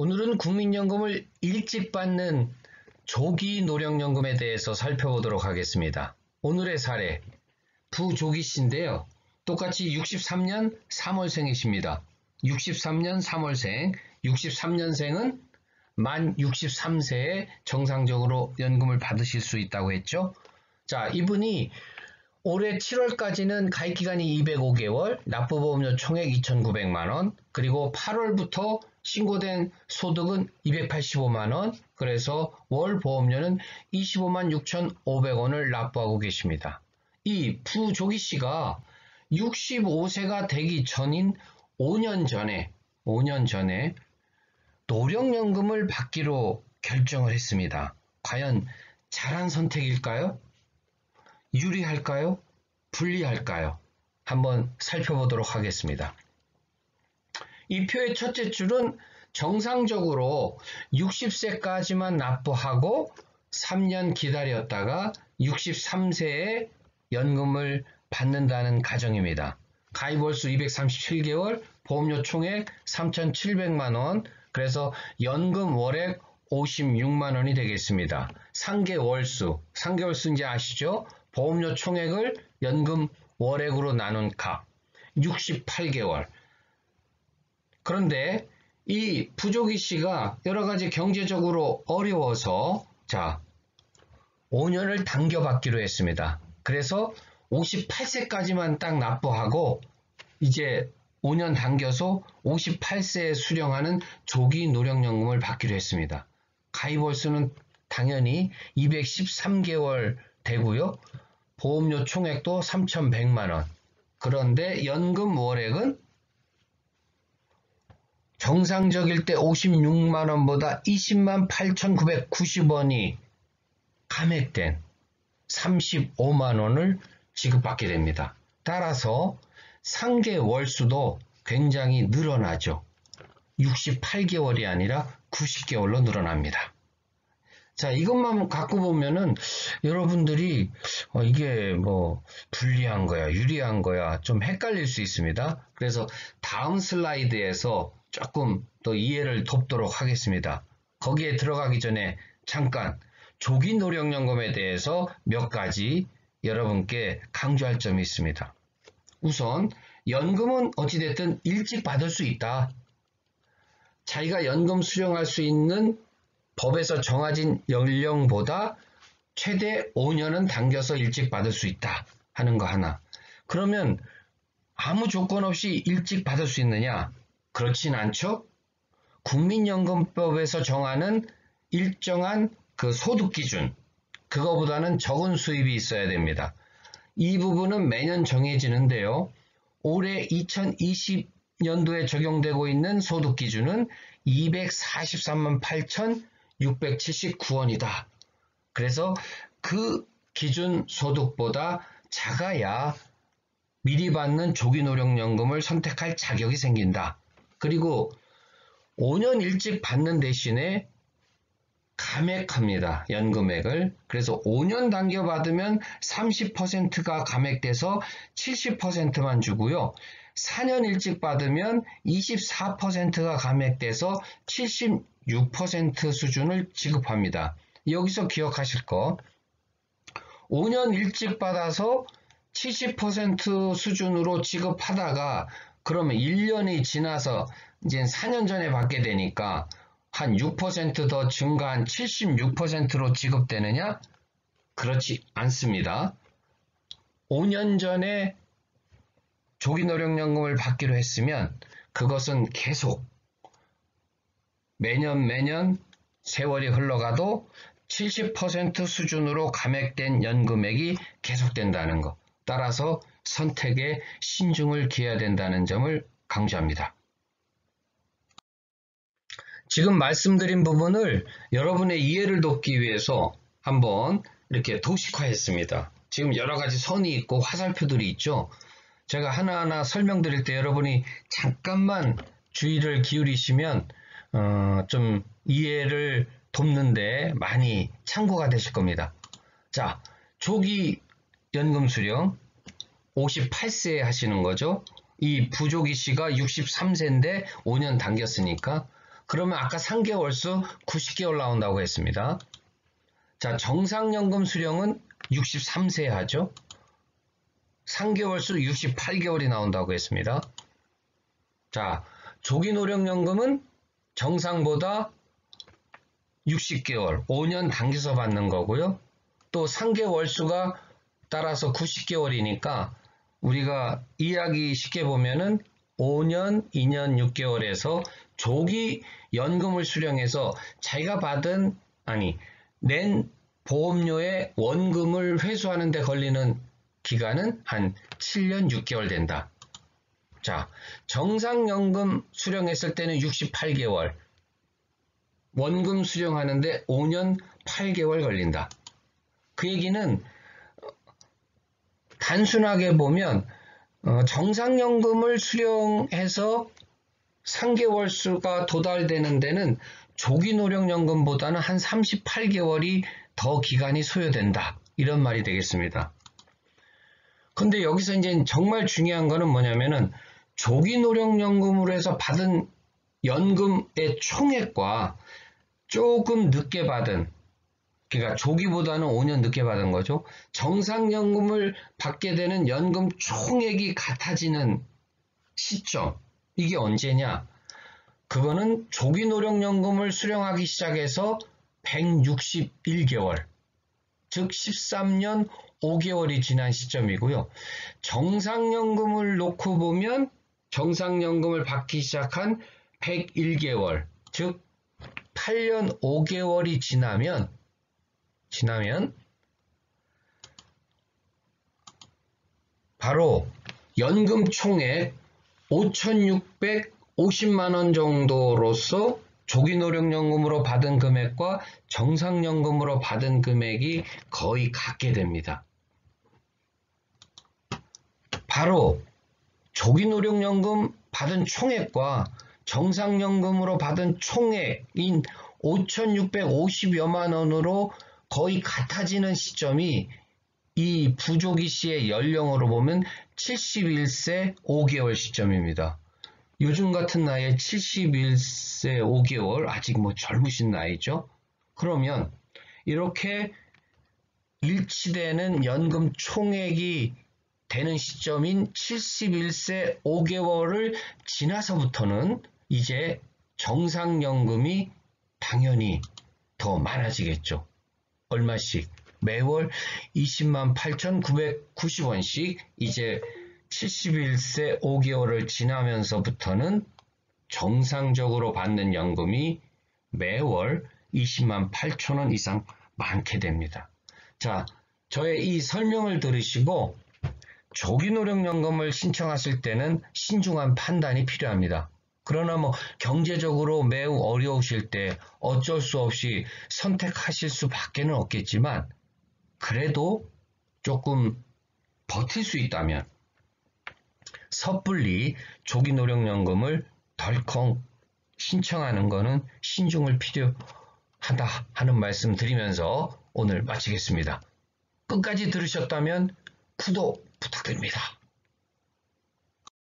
오늘은 국민연금을 일찍 받는 조기 노령연금에 대해서 살펴보도록 하겠습니다. 오늘의 사례, 부조기 씨인데요. 똑같이 63년 3월생이십니다. 63년 3월생, 63년생은 만 63세에 정상적으로 연금을 받으실 수 있다고 했죠. 자, 이분이 올해 7월까지는 가입기간이 205개월, 납부보험료 총액 2,900만원, 그리고 8월부터 신고된 소득은 285만원, 그래서 월 보험료는 25만 6,500원을 납부하고 계십니다. 이 부조기 씨가 65세가 되기 전인 5년 전에 노령연금을 받기로 결정을 했습니다. 과연 잘한 선택일까요? 유리할까요? 불리할까요? 한번 살펴보도록 하겠습니다. 이 표의 첫째 줄은 정상적으로 60세까지만 납부하고 3년 기다렸다가 63세에 연금을 받는다는 가정입니다. 가입월수 237개월, 보험료 총액 3,700만원, 그래서 연금 월액 56만원이 되겠습니다. 상계월수 이제 아시죠? 보험료 총액을 연금 월액으로 나눈 값 68개월. 그런데 이 부조기 씨가 여러가지 경제적으로 어려워서 5년을 당겨받기로 했습니다. 그래서 58세까지만 딱 납부하고 이제 5년 당겨서 58세에 수령하는 조기 노령연금을 받기로 했습니다. 가입월수는 당연히 213개월 되고요. 보험료 총액도 3,100만원. 그런데 연금 월액은 정상적일 때 56만원보다 20만 8,990원이 감액된 35만원을 지급받게 됩니다. 따라서 상계 월수도 굉장히 늘어나죠. 68개월이 아니라 90개월로 늘어납니다. 자, 이것만 갖고 보면은 여러분들이 이게 뭐 불리한 거야, 유리한 거야 좀 헷갈릴 수 있습니다. 그래서 다음 슬라이드에서 조금 더 이해를 돕도록 하겠습니다. 거기에 들어가기 전에 잠깐 조기 노령연금에 대해서 몇 가지 여러분께 강조할 점이 있습니다. 우선 연금은 어찌됐든 일찍 받을 수 있다. 자기가 연금 수령할 수 있는 법에서 정해진 연령보다 최대 5년은 당겨서 일찍 받을 수 있다 하는 거 하나. 그러면 아무 조건 없이 일찍 받을 수 있느냐? 그렇진 않죠. 국민연금법에서 정하는 일정한 그 소득 기준, 그거보다는 적은 수입이 있어야 됩니다. 이 부분은 매년 정해지는데요. 올해 2020년도에 적용되고 있는 소득 기준은 243만 8,679원이다. 그래서 그 기준 소득보다 작아야 미리 받는 조기 노령연금을 선택할 자격이 생긴다. 그리고 5년 일찍 받는 대신에 감액합니다. 연금액을. 그래서 5년 당겨 받으면 30%가 감액돼서 70%만 주고요. 4년 일찍 받으면 24%가 감액돼서 76% 수준을 지급합니다. 여기서 기억하실 거, 5년 일찍 받아서 70% 수준으로 지급하다가 그러면 1년이 지나서 이제 4년 전에 받게 되니까 한 6% 더 증가한 76%로 지급되느냐? 그렇지 않습니다. 5년 전에 조기 노령연금을 받기로 했으면 그것은 계속 매년 세월이 흘러가도 70% 수준으로 감액된 연금액이 계속된다는 것. 따라서 선택에 신중을 기해야 된다는 점을 강조합니다. 지금 말씀드린 부분을 여러분의 이해를 돕기 위해서 한번 이렇게 도식화했습니다. 지금 여러 가지 선이 있고 화살표들이 있죠. 제가 하나하나 설명드릴 때 여러분이 잠깐만 주의를 기울이시면 좀 이해를 돕는데 많이 참고가 되실 겁니다. 자, 조기 연금 수령 58세에 하시는 거죠. 이 부조기 씨가 63세인데 5년 당겼으니까. 그러면 아까 3개월수 90개월 나온다고 했습니다. 자, 정상연금 수령은 63세 하죠. 3개월수 68개월이 나온다고 했습니다. 자, 조기노령연금은 정상보다 60개월, 5년 당겨서 받는 거고요. 또 3개월수가 따라서 90개월이니까 우리가 이해하기 쉽게 보면은 5년, 2년, 6개월에서 조기 연금을 수령해서 자기가 낸 보험료의 원금을 회수하는 데 걸리는 기간은 한 7년 6개월 된다. 자, 정상연금 수령했을 때는 68개월, 원금 수령하는데 5년 8개월 걸린다. 그 얘기는 단순하게 보면 정상연금을 수령해서 3개월수가 도달되는 데는 조기노령연금보다는 한 38개월이 더 기간이 소요된다. 이런 말이 되겠습니다. 근데 여기서 이제 정말 중요한 거는 뭐냐면은 조기노령연금으로 해서 받은 연금의 총액과 조금 늦게 받은, 그러니까 조기보다는 5년 늦게 받은 거죠. 정상연금을 받게 되는 연금 총액이 같아지는 시점, 이게 언제냐? 그거는 조기노령연금을 수령하기 시작해서 161개월, 즉 13년 5개월이 지난 시점이고요. 정상연금을 놓고 보면 정상연금을 받기 시작한 101개월, 즉 8년 5개월이 지나면 바로 연금 총액 5,650만 원 정도로서 조기노령연금으로 받은 금액과 정상연금으로 받은 금액이 거의 같게 됩니다. 바로 조기노령연금 받은 총액과 정상연금으로 받은 총액인 5,650여만 원으로 거의 같아지는 시점이 이 부조기 씨의 연령으로 보면 71세 5개월 시점입니다. 요즘 같은 나이에 71세 5개월, 아직 젊으신 나이죠. 그러면 이렇게 일치되는 연금 총액이 되는 시점인 71세 5개월을 지나서부터는 이제 정상연금이 당연히 더 많아지겠죠. 얼마씩? 매월 20만 8,990원씩 이제 71세 5개월을 지나면서부터는 정상적으로 받는 연금이 매월 20만 8천원 이상 많게 됩니다. 자, 저의 이 설명을 들으시고 조기노령연금을 신청하실 때는 신중한 판단이 필요합니다. 그러나 경제적으로 매우 어려우실 때 어쩔 수 없이 선택하실 수밖에는 없겠지만 그래도 조금 버틸 수 있다면 섣불리 조기노령연금을 덜컹 신청하는 것은 신중을 필요하다 하는 말씀 드리면서 오늘 마치겠습니다. 끝까지 들으셨다면 구독 부탁드립니다.